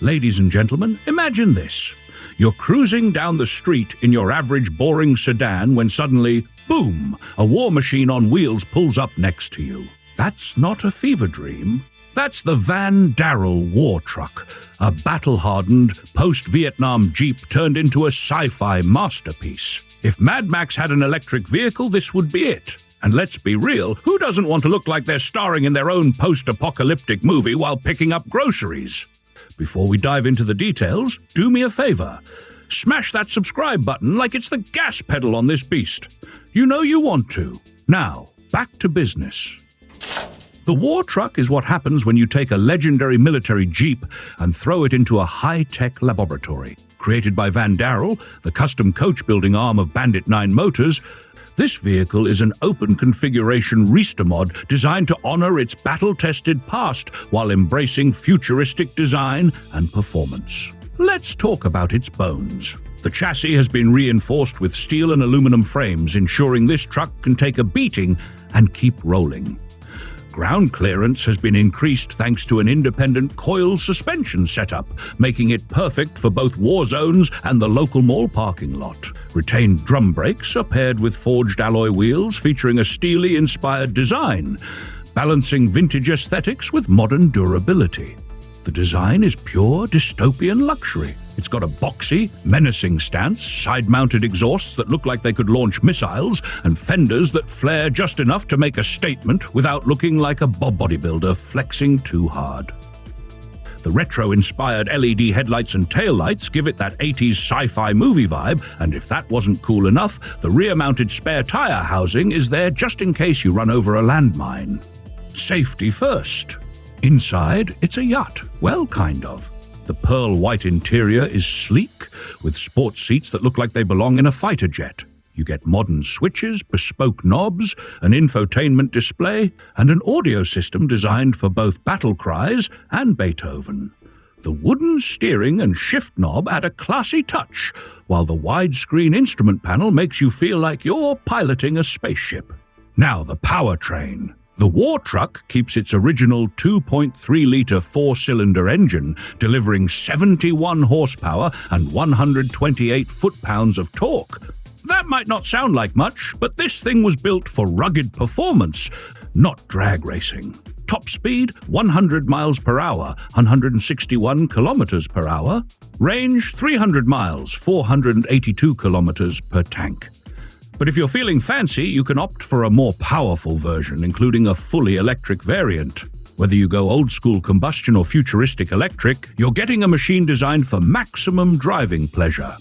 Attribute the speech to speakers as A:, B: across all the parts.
A: Ladies and gentlemen, imagine this. You're cruising down the street in your average boring sedan when suddenly, boom, a war machine on wheels pulls up next to you. That's not a fever dream. That's the DARYL War Truck, a battle-hardened, post-Vietnam Jeep turned into a sci-fi masterpiece. If Mad Max had an electric vehicle, this would be it. And let's be real, who doesn't want to look like they're starring in their own post-apocalyptic movie while picking up groceries? Before we dive into the details, do me a favor. Smash that subscribe button like it's the gas pedal on this beast. You know you want to. Now, back to business. The War Truck is what happens when you take a legendary military Jeep and throw it into a high-tech laboratory. Created by DARYL, the custom coach-building arm of Bandit 9 Motors, this vehicle is an open-configuration Rista mod designed to honor its battle-tested past while embracing futuristic design and performance. Let's talk about its bones. The chassis has been reinforced with steel and aluminum frames, ensuring this truck can take a beating and keep rolling. Ground clearance has been increased thanks to an independent coil suspension setup, making it perfect for both war zones and the local mall parking lot. Retained drum brakes are paired with forged alloy wheels featuring a steely-inspired design, balancing vintage aesthetics with modern durability. The design is pure dystopian luxury. It's got a boxy, menacing stance, side-mounted exhausts that look like they could launch missiles, and fenders that flare just enough to make a statement without looking like a bodybuilder flexing too hard. The retro-inspired LED headlights and taillights give it that 80s sci-fi movie vibe, and if that wasn't cool enough, the rear-mounted spare tire housing is there just in case you run over a landmine. Safety first. Inside, it's a yacht. Well, kind of. The pearl white interior is sleek, with sports seats that look like they belong in a fighter jet. You get modern switches, bespoke knobs, an infotainment display, and an audio system designed for both battle cries and Beethoven. The wooden steering and shift knob add a classy touch, while the widescreen instrument panel makes you feel like you're piloting a spaceship. Now the powertrain. The War Truck keeps its original 2.3-liter four-cylinder engine, delivering 71 horsepower and 128 foot-pounds of torque. That might not sound like much, but this thing was built for rugged performance, not drag racing. Top speed, 100 miles per hour, 161 kilometers per hour. Range, 300 miles, 482 kilometers per tank. But if you're feeling fancy, you can opt for a more powerful version, including a fully electric variant. Whether you go old-school combustion or futuristic electric, you're getting a machine designed for maximum driving pleasure.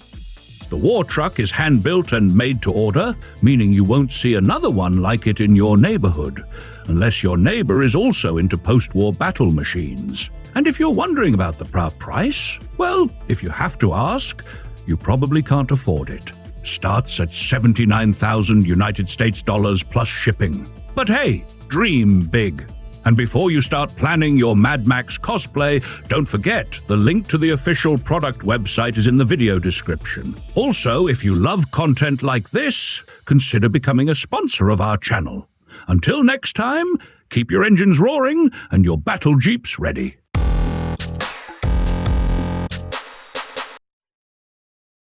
A: The War Truck is hand-built and made to order, meaning you won't see another one like it in your neighborhood, unless your neighbor is also into post-war battle machines. And if you're wondering about the price, well, if you have to ask, you probably can't afford it. Starts at $79,000 United States dollars plus shipping. But hey, dream big. And before you start planning your Mad Max cosplay, don't forget the link to the official product website is in the video description. Also, if you love content like this, consider becoming a sponsor of our channel. Until next time, keep your engines roaring and your battle jeeps ready.